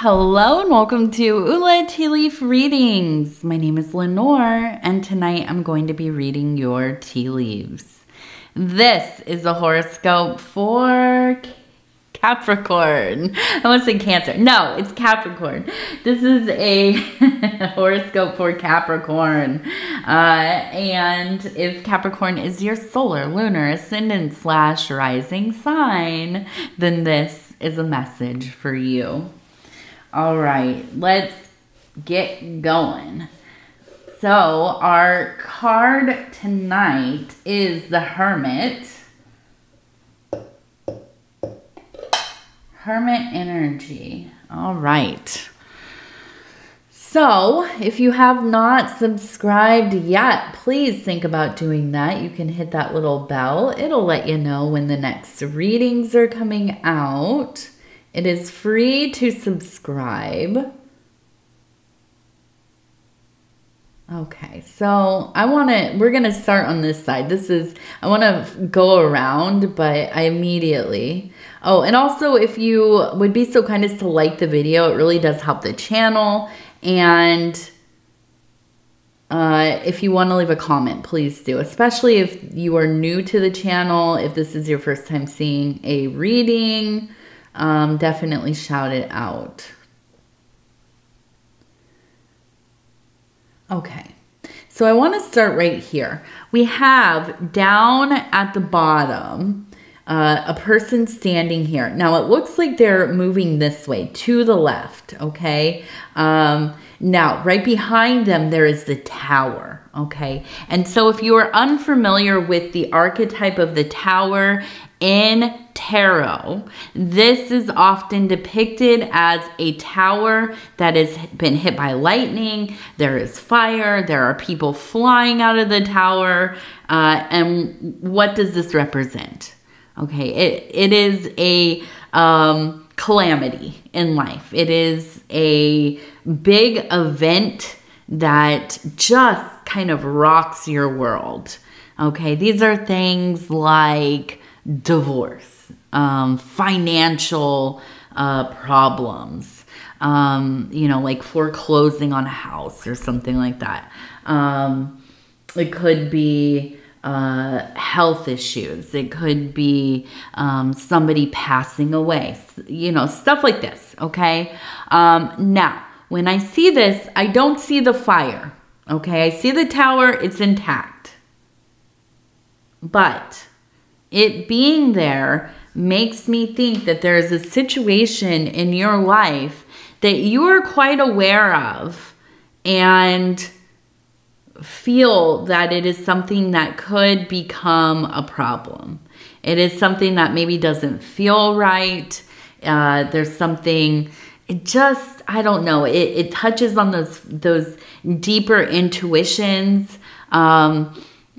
Hello and welcome to Ula Tea Leaf Readings. My name is Lenor and tonight I'm going to be reading your tea leaves. This is a horoscope for Capricorn. I want to say Cancer. No, it's Capricorn. This is a horoscope for Capricorn. And if Capricorn is your solar, lunar, ascendant / rising sign, then this is a message for you. All right, let's get going. So our card tonight is the Hermit. Hermit energy. All right. So if you have not subscribed yet, please think about doing that. You can hit that little bell. It'll let you know when the next readings are coming out. It is free to subscribe. Okay, so we're going to start on this side. I want to go around, but I immediately, and also if you would be so kind as to like the video, it really does help the channel. And if you want to leave a comment, please do, especially if you are new to the channel, if this is your first time seeing a reading. Definitely shout it out. Okay, so I want to start right here. We have down at the bottom a person standing here. Now it looks like they're moving this way to the left, okay? Now right behind them there is the tower, okay? And so if you are unfamiliar with the archetype of the tower in tarot, this is often depicted as a tower that has been hit by lightning. There is fire. There are people flying out of the tower. And what does this represent? Okay, it is a calamity in life. It is a big event that just kind of rocks your world. Okay, these are things like divorce, financial problems, like foreclosing on a house or something like that. It could be health issues. It could be somebody passing away, stuff like this, okay? Now, when I see this, I don't see the fire, okay? I see the tower, it's intact. But it being there makes me think that there's a situation in your life that you are quite aware of and feel that it is something that could become a problem. It is something that maybe doesn't feel right. There's something, I don't know. It touches on those deeper intuitions.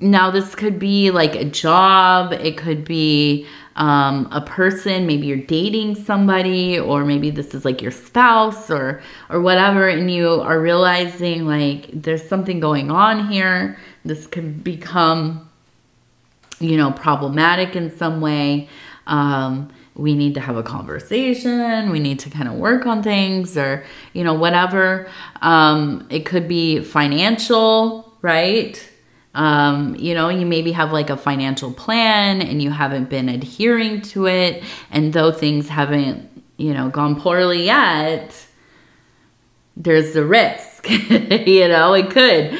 Now this could be like a job, it could be a person, maybe you're dating somebody, or maybe this is like your spouse or whatever, and you are realizing like there's something going on here. This could become, problematic in some way. We need to have a conversation, we need to kind of work on things, or, whatever. It could be financial, right? You maybe have like a financial plan and you haven't been adhering to it. And though things haven't, gone poorly yet, there's the risk, it could.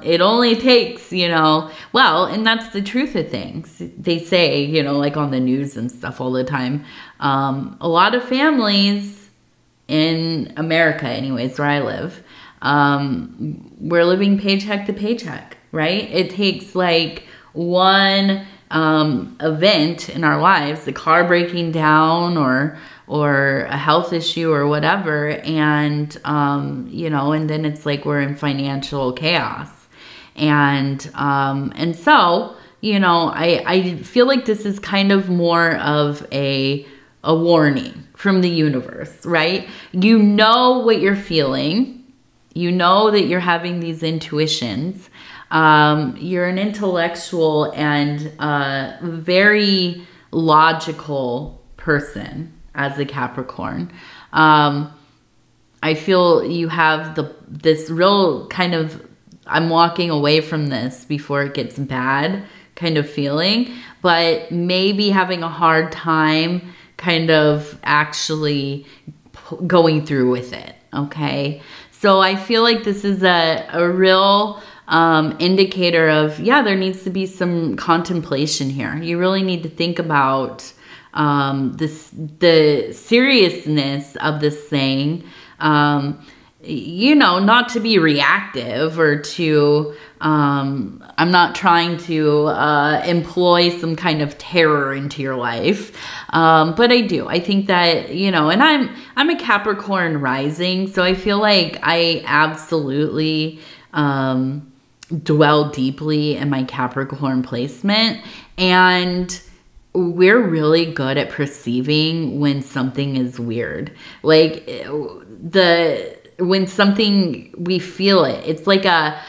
It only takes, and that's the truth of things. They say, like on the news and stuff all the time, a lot of families in America, anyways, where I live, we're living paycheck to paycheck. Right? It takes like one event in our lives, the car breaking down or a health issue or whatever, and and then it's like we're in financial chaos. And so, I feel like this is kind of more of a warning from the universe, right? You know what you're feeling. You know that you're having these intuitions. You're an intellectual and very logical person as a Capricorn. I feel you have this real kind of, I'm walking away from this before it gets bad kind of feeling, but maybe having a hard time kind of actually going through with it, okay? So I feel like this is a real indicator of, yeah, there needs to be some contemplation here. You really need to think about the seriousness of this thing, you know, not to be reactive or to, I'm not trying to employ some kind of terror into your life, but I think that, you know, and I'm a Capricorn rising, so I feel like I absolutely dwell deeply in my Capricorn placement, and we're really good at perceiving when something is weird. Like when something, we feel it. It's like a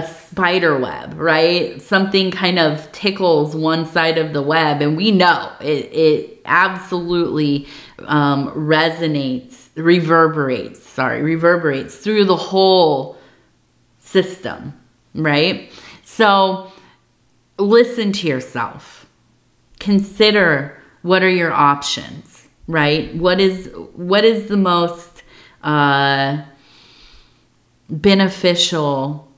spider web, right? Something kind of tickles one side of the web, and we know it absolutely reverberates through the whole system, right? So listen to yourself. Consider, what are your options, right? What is the most beneficial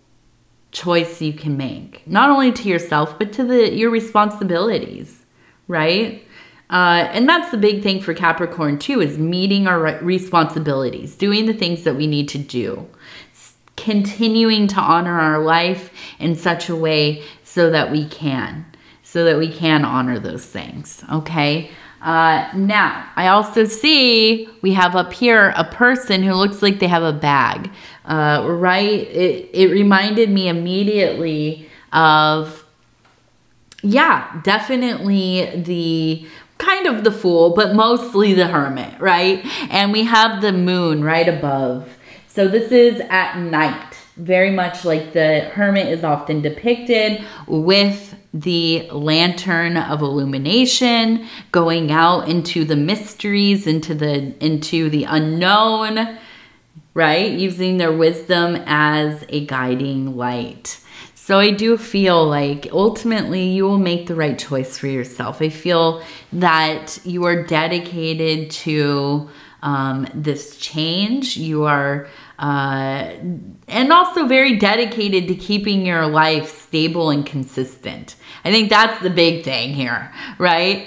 choice you can make, not only to yourself, but to your responsibilities, right? And that's the big thing for Capricorn too, is meeting our responsibilities, doing the things that we need to do, continuing to honor our life in such a way so that we can honor those things, okay? Now, I also see we have up here a person who looks like they have a bag, right? It reminded me immediately of, yeah, definitely the kind of the Fool, but mostly the Hermit, right? And we have the moon right above. So this is at night, very much like the Hermit is often depicted, with the lantern of illumination, going out into the mysteries, into the unknown, right? Using their wisdom as a guiding light. So I do feel like ultimately you will make the right choice for yourself. I feel that you are dedicated to this change. You are and also very dedicated to keeping your life stable and consistent. I think that's the big thing here, right?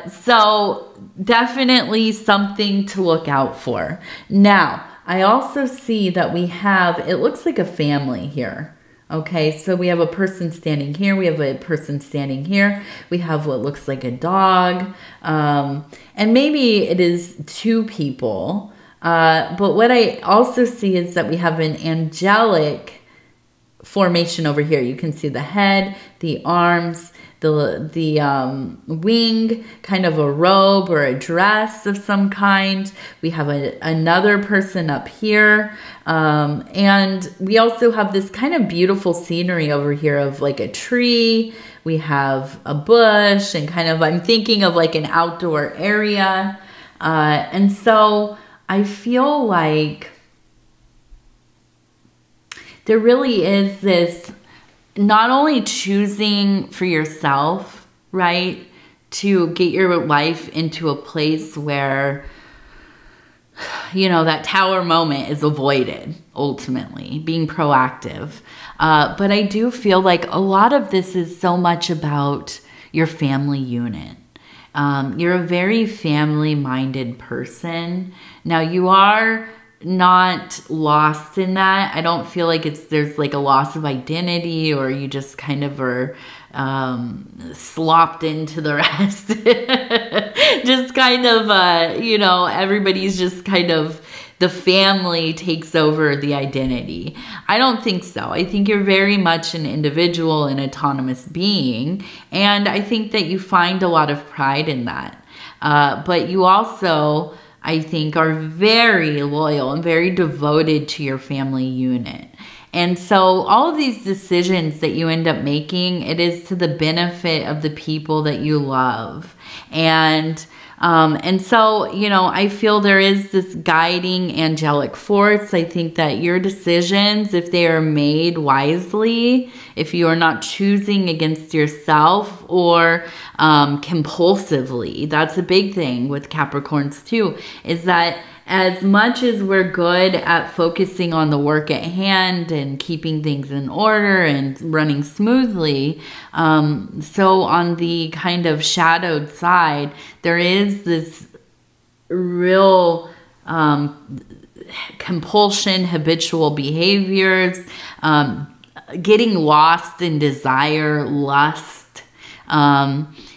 So definitely something to look out for. Now, I also see that we have, it looks like a family here. Okay, so we have a person standing here. We have a person standing here. We have what looks like a dog. And maybe it is two people. But what I also see is that we have an angelic formation over here. You can see the head, the arms, the wing, kind of a robe or a dress of some kind. We have another person up here. And we also have this kind of beautiful scenery over here of like a tree. We have a bush and kind of, I'm thinking of like an outdoor area. And so I feel like there really is this, not only choosing for yourself, right, to get your life into a place where, you know, that tower moment is avoided, ultimately, being proactive. But I do feel like a lot of this is so much about your family unit. You're a very family-minded person. Now, you are not lost in that. I don't feel like there's like a loss of identity, or you just kind of are slopped into the rest. Just kind of, you know, everybody's just kind of, the family takes over the identity. I don't think so. I think you're very much an individual and autonomous being. And I think that you find a lot of pride in that. But you also, I think, are very loyal and very devoted to your family unit. And so all of these decisions that you end up making, it is to the benefit of the people that you love. And And so, you know, I feel there is this guiding angelic force. I think that your decisions, if they are made wisely, if you are not choosing against yourself or compulsively, that's a big thing with Capricorns too, is that as much as we're good at focusing on the work at hand and keeping things in order and running smoothly, so on the kind of shadowed side, there is this real compulsion, habitual behaviors, getting lost in desire, lust.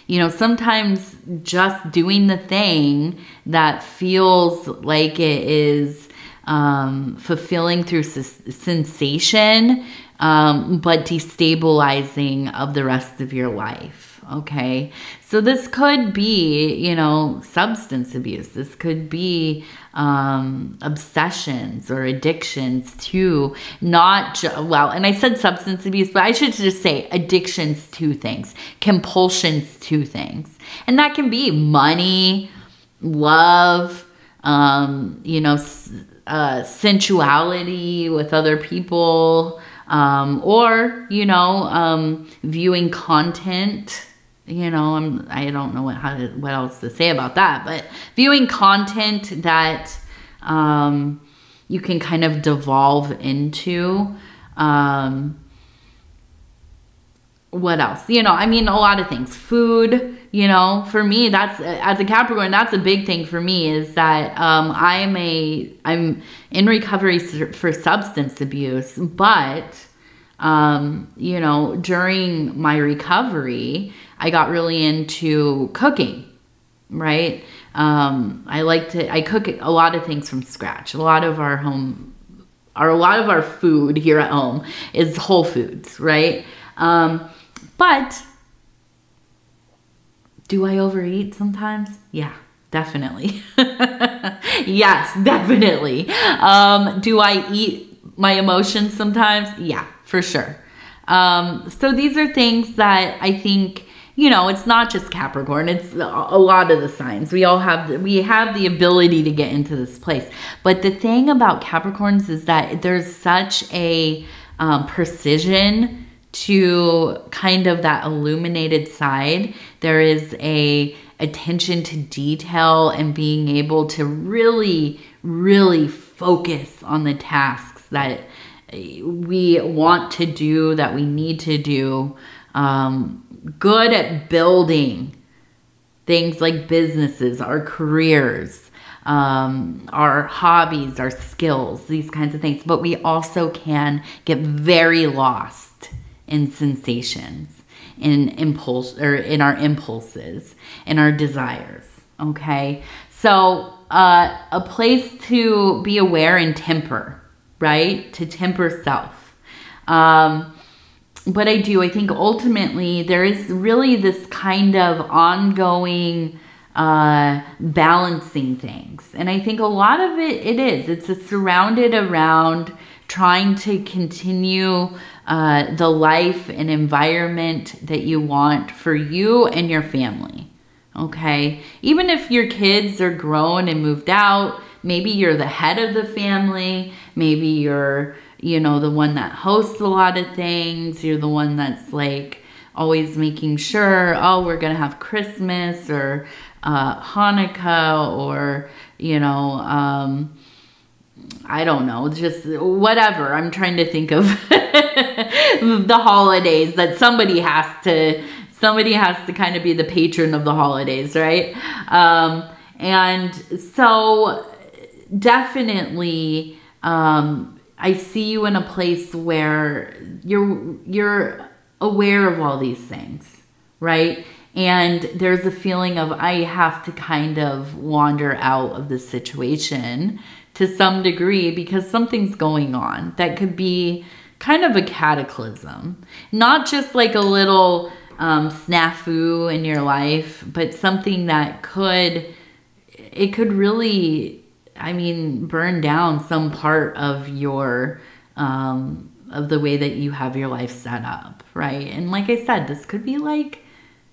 You know, sometimes just doing the thing that feels like it is fulfilling through sensation, but destabilizing of the rest of your life. Okay, so this could be, you know, substance abuse. This could be obsessions or addictions to well, and I said substance abuse, but I should just say addictions to things, compulsions to things. And that can be money, love, you know, sensuality with other people, or, you know, viewing content. You know, I don't know what else to say about that, but viewing content that you can kind of devolve into. What else? You know, I mean, a lot of things. Food, you know, for me, that's, as a Capricorn, that's a big thing for me, is that I'm in recovery for substance abuse, but you know, during my recovery, I got really into cooking, right? I cook a lot of things from scratch. A lot of our food here at home is whole foods, right? But do I overeat sometimes? Yeah, definitely. Yes, definitely. Do I eat my emotions sometimes? Yeah, for sure. So these are things that I think, you know, it's not just Capricorn, it's a lot of the signs. We have the ability to get into this place. But the thing about Capricorns is that there's such a precision to kind of that illuminated side. There is a attention to detail and being able to really, really focus on the tasks that we want to do, that we need to do. Good at building things like businesses, our careers, our hobbies, our skills, these kinds of things. But we also can get very lost in sensations, in impulse, or in our impulses, in our desires. Okay, so a place to be aware and temper, right? To temper self. But I think ultimately there is really this kind of ongoing balancing things. And I think a lot of it's surrounded around trying to continue the life and environment that you want for you and your family. Okay, even if your kids are grown and moved out, maybe you're the head of the family, maybe you're, you know, the one that hosts a lot of things, you're the one that's like always making sure, oh, we're gonna have Christmas or Hanukkah, or, you know, I don't know, just whatever. I'm trying to think of the holidays that somebody has to kind of be the patron of the holidays, right? And so definitely, I see you in a place where you're aware of all these things, right? And there's a feeling of, I have to kind of wander out of the situation to some degree because something's going on that could be kind of a cataclysm. Not just like a little snafu in your life, but something that could really, I mean, burn down some part of your, of the way that you have your life set up, right? And like I said, this could be like,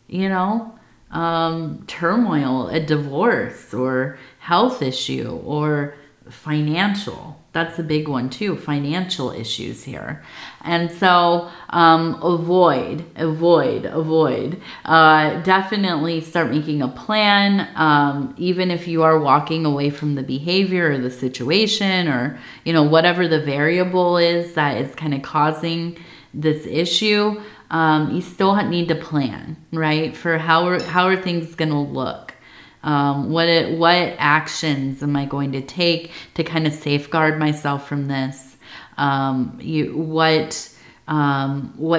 you know, turmoil, a divorce or health issue or financial. That's a big one too, financial issues here. And so avoid. Definitely start making a plan, even if you are walking away from the behavior or the situation or, you know, whatever the variable is that is kind of causing this issue. You still need to plan, right? For how are things going to look? What actions am I going to take to kind of safeguard myself from this? What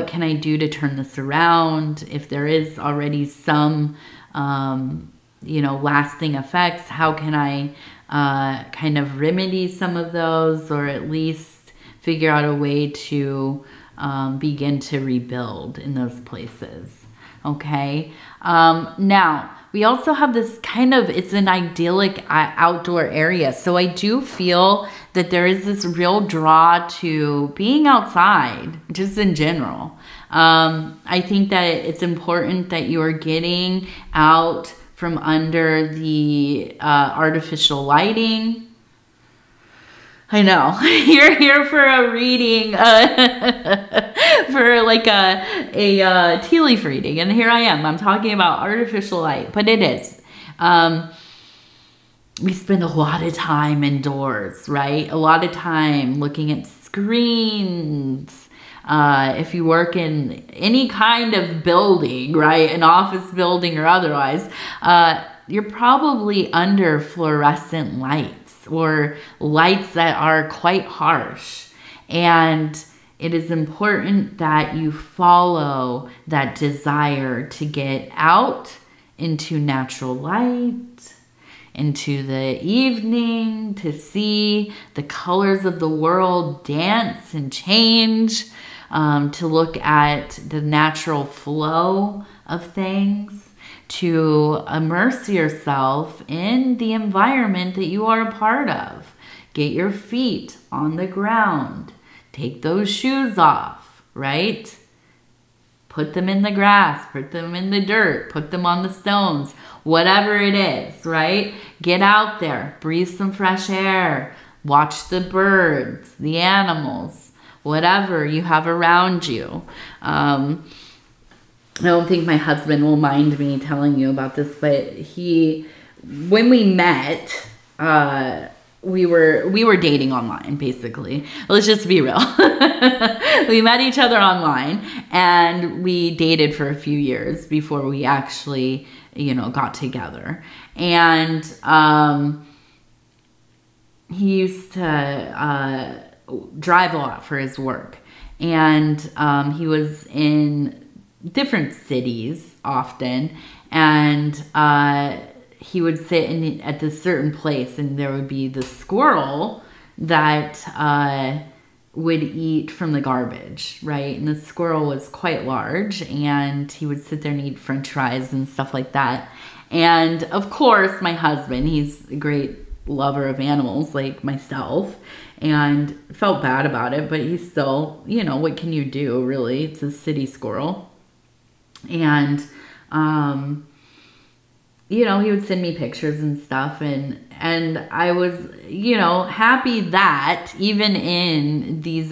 can I do to turn this around? If there is already some, you know, lasting effects, how can I kind of remedy some of those, or at least figure out a way to begin to rebuild in those places? Okay. Now, we also have this kind of, it's an idyllic outdoor area. So I do feel that there is this real draw to being outside, just in general. I think that it's important that you are getting out from under the artificial lighting. I know, you're here for a reading, for like a tea leaf reading. And here I am, I'm talking about artificial light, but it is. We spend a lot of time indoors, right? A lot of time looking at screens. If you work in any kind of building, right? An office building or otherwise, you're probably under fluorescent lights or lights that are quite harsh. And it is important that you follow that desire to get out into natural light, into the evening, to see the colors of the world dance and change, to look at the natural flow of things, to immerse yourself in the environment that you are a part of. Get your feet on the ground. Take those shoes off, right? Put them in the grass, put them in the dirt, put them on the stones, whatever it is, right? Get out there, breathe some fresh air, watch the birds, the animals, whatever you have around you. I don't think my husband will mind me telling you about this, but when we met, we were dating online, basically. Let's just be real. We met each other online and we dated for a few years before we actually, you know, got together. And he used to drive a lot for his work. And he was in different cities often, and he would sit at this certain place, and there would be the squirrel that would eat from the garbage, right? And the squirrel was quite large, and he would sit there and eat french fries and stuff like that. And of course, my husband, he's a great lover of animals like myself, and felt bad about it, but he's still, you know, what can you do, really? It's a city squirrel. And, you know, he would send me pictures and stuff, and I was, you know, happy that even in these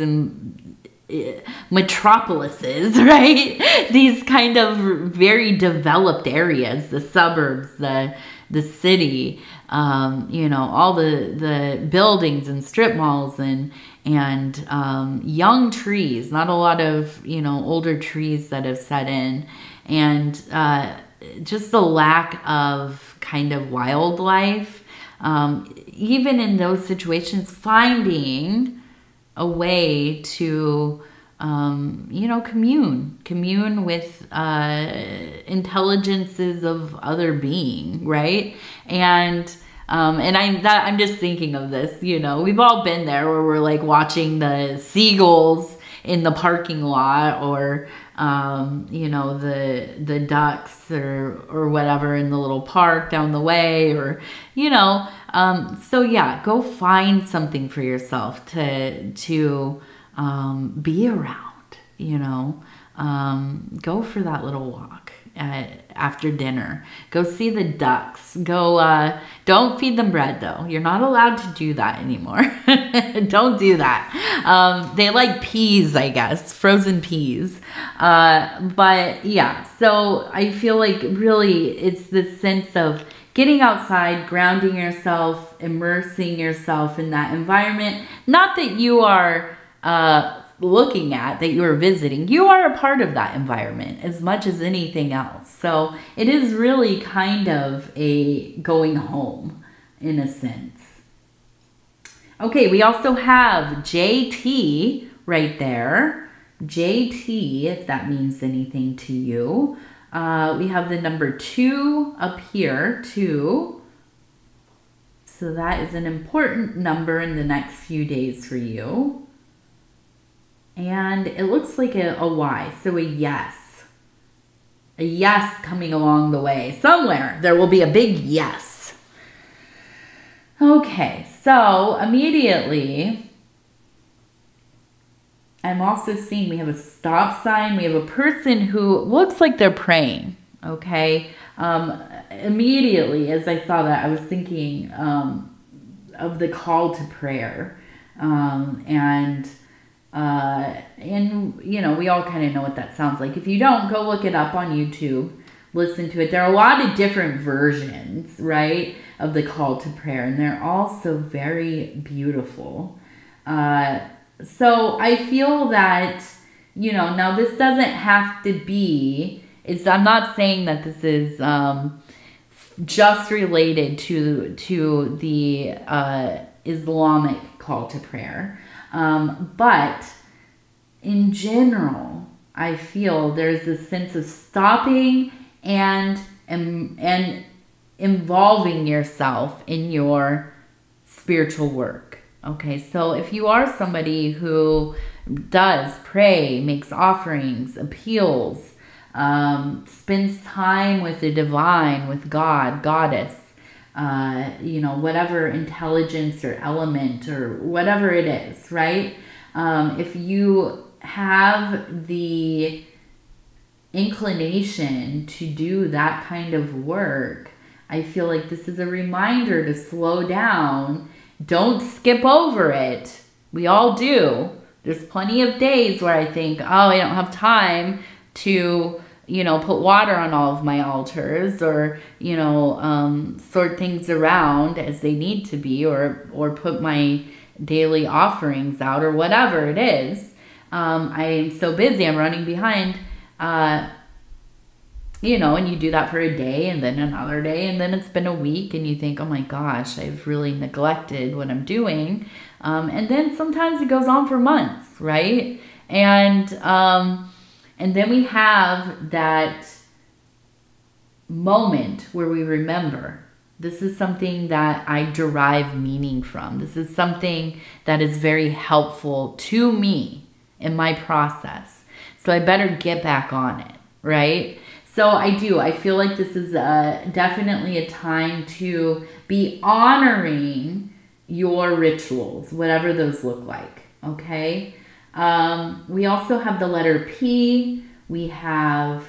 metropolises, right? These kind of very developed areas, the suburbs, the city, you know, all the buildings and strip malls and young trees, not a lot of, you know, older trees that have set in, and just the lack of kind of wildlife. Even in those situations, finding a way to, you know, commune with intelligences of other being, right? And I'm just thinking of this, you know, we've all been there where we're like watching the seagulls in the parking lot, or you know, the ducks or whatever in the little park down the way, or, you know, so yeah, go find something for yourself to be around, you know, go for that little walk. after dinner. Go see the ducks. Go, don't feed them bread though. You're not allowed to do that anymore. Don't do that. They like peas, I guess, frozen peas. But yeah, so I feel like really it's this sense of getting outside, grounding yourself, immersing yourself in that environment. Not that you are looking at, that you are visiting. You are a part of that environment as much as anything else. So it is really kind of a going home in a sense. Okay, we also have JT right there. JT, if that means anything to you. We have the number 2 up here, 2. So that is an important number in the next few days for you. And it looks like a Y, so a yes. A yes coming along the way. Somewhere there will be a big yes. Okay, so immediately, I'm also seeing we have a stop sign. We have a person who looks like they're praying, okay? Immediately, as I saw that, I was thinking of the call to prayer. And you know, we all kind of know what that sounds like. If you don't, go look it up on YouTube. Listen to it. There are a lot of different versions, right, of the call to prayer. And they're all so very beautiful. So I feel that, you know, now this doesn't have to be, I'm not saying that this is just related to the Islamic call to prayer. But in general, I feel there's a sense of stopping and involving yourself in your spiritual work. Okay, so if you are somebody who does pray, makes offerings, appeals, spends time with the divine, with God, goddess, you know, whatever intelligence or element or whatever it is, right? If you have the inclination to do that kind of work, I feel like this is a reminder to slow down. Don't skip over it. We all do. There's plenty of days where I think, oh, I don't have time to, you know, put water on all of my altars or, you know, sort things around as they need to be or put my daily offerings out or whatever it is. I am so busy. I'm running behind. You know, and you do that for a day and then another day and then it's been a week and you think, oh my gosh, I've really neglected what I'm doing. And then sometimes it goes on for months, right? And then we have that moment where we remember, this is something that I derive meaning from. This is something that is very helpful to me in my process. So I better get back on it, right? So I feel like this is definitely a time to be honoring your rituals, whatever those look like, okay? We also have the letter P. We have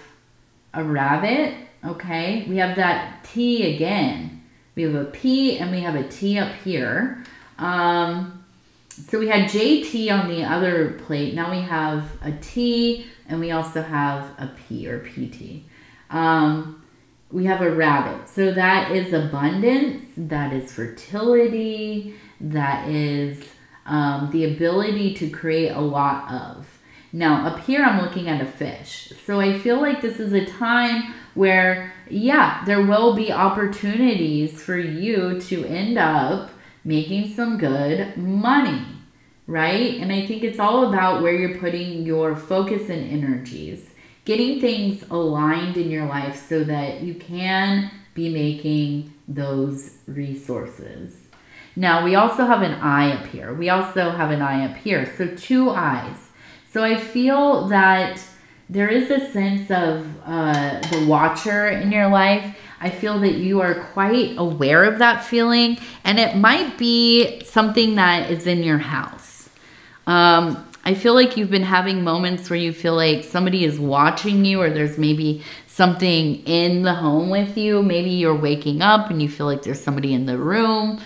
a rabbit, okay? We have that T again. We have a P and we have a T up here. So we had JT on the other plate. Now we have a T and we also have a P or PT. We have a rabbit. So that is abundance, that is fertility, that is the ability to create a lot of. Now up here I'm looking at a fish. So I feel like this is a time where, yeah, there will be opportunities for you to end up making some good money, right? And I think it's all about where you're putting your focus and energies, getting things aligned in your life so that you can be making those resources. Now, we also have an eye up here. We also have an eye up here. So 2 eyes. So I feel that there is a sense of the watcher in your life. I feel that you are quite aware of that feeling, and it might be something that is in your house. I feel like you've been having moments where you feel like somebody is watching you, or there's maybe something in the home with you. Maybe you're waking up and you feel like there's somebody in the room.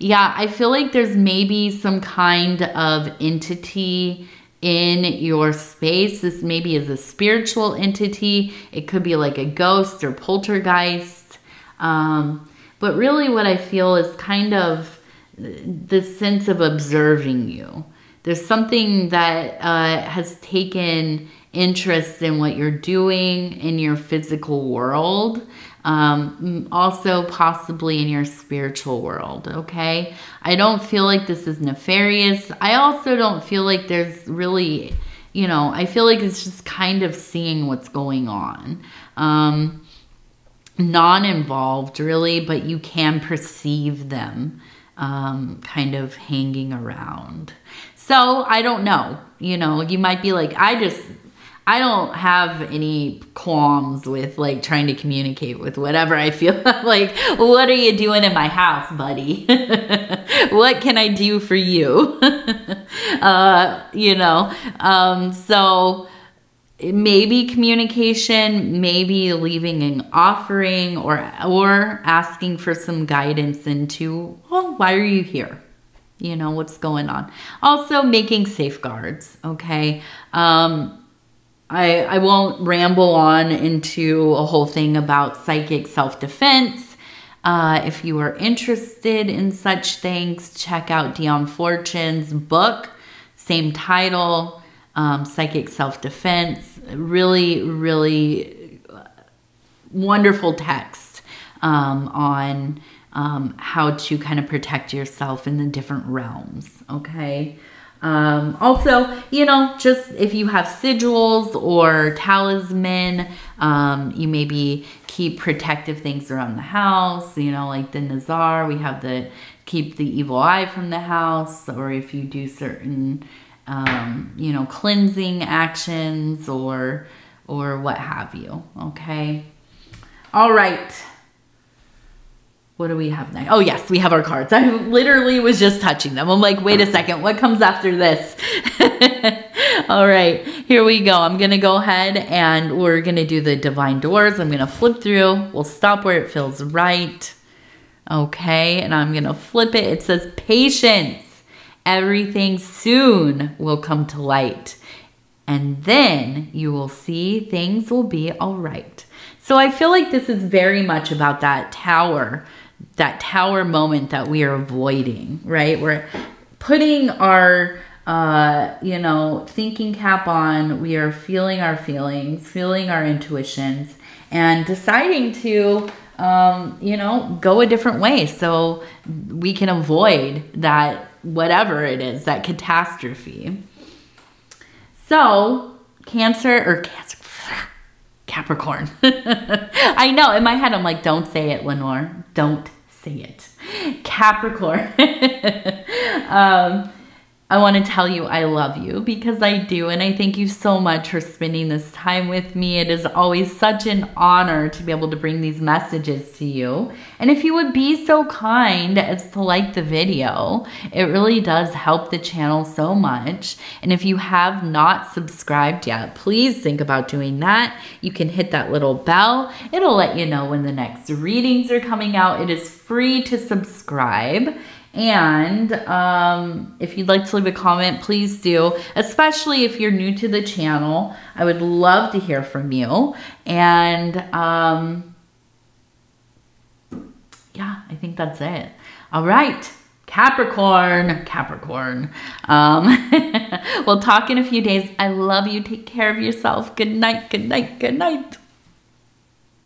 Yeah, I feel like there's maybe some kind of entity in your space. This maybe is a spiritual entity. It could be like a ghost or poltergeist. But really what I feel is kind of the sense of observing you. There's something that has taken interest in what you're doing in your physical world, also possibly in your spiritual world, okay? I don't feel like this is nefarious. I also don't feel like there's really, you know, I feel like it's just kind of seeing what's going on. Non-involved really, but you can perceive them kind of hanging around. So I don't know, you know, you might be like, I don't have any qualms with like trying to communicate with whatever I feel like. What are you doing in my house, buddy? What can I do for you? You know, so maybe communication, maybe leaving an offering, or asking for some guidance into, oh, why are you here? You know, what's going on? Also making safeguards, okay? I won't ramble on into a whole thing about psychic self-defense. If you are interested in such things, check out Dion Fortune's book, same title, Psychic Self-Defense. Really, really wonderful text on how to kind of protect yourself in the different realms, okay? Also, you know, just if you have sigils or talisman, you maybe keep protective things around the house, you know, like the Nazar, we have the keep the evil eye from the house, or if you do certain, you know, cleansing actions or what have you, okay? All right. What do we have next? Oh, yes, we have our cards. I literally was just touching them. I'm like, wait a second, what comes after this? All right, here we go. I'm going to go ahead and we're going to do the divine doors. I'm going to flip through. We'll stop where it feels right. Okay, and I'm going to flip it. It says patience. Everything soon will come to light. And then you will see things will be all right. So I feel like this is very much about that tower moment that we are avoiding, right? We're putting our, you know, thinking cap on. We are feeling our feelings, feeling our intuitions, and deciding to, you know, go a different way so we can avoid that, whatever it is, that catastrophe. So Capricorn. I know, in my head, I'm like, don't say it, Lenor. Don't say it. Capricorn. I want to tell you I love you, because I do, and I thank you so much for spending this time with me. It is always such an honor to be able to bring these messages to you. And if you would be so kind as to like the video, it really does help the channel so much. And if you have not subscribed yet, please think about doing that. You can hit that little bell. It'll let you know when the next readings are coming out. It is free to subscribe. And if you'd like to leave a comment, please do, especially if you're new to the channel. I would love to hear from you. And yeah, I think that's it. All right, Capricorn. We'll talk in a few days. I love you. Take care of yourself. Good night, good night, good night.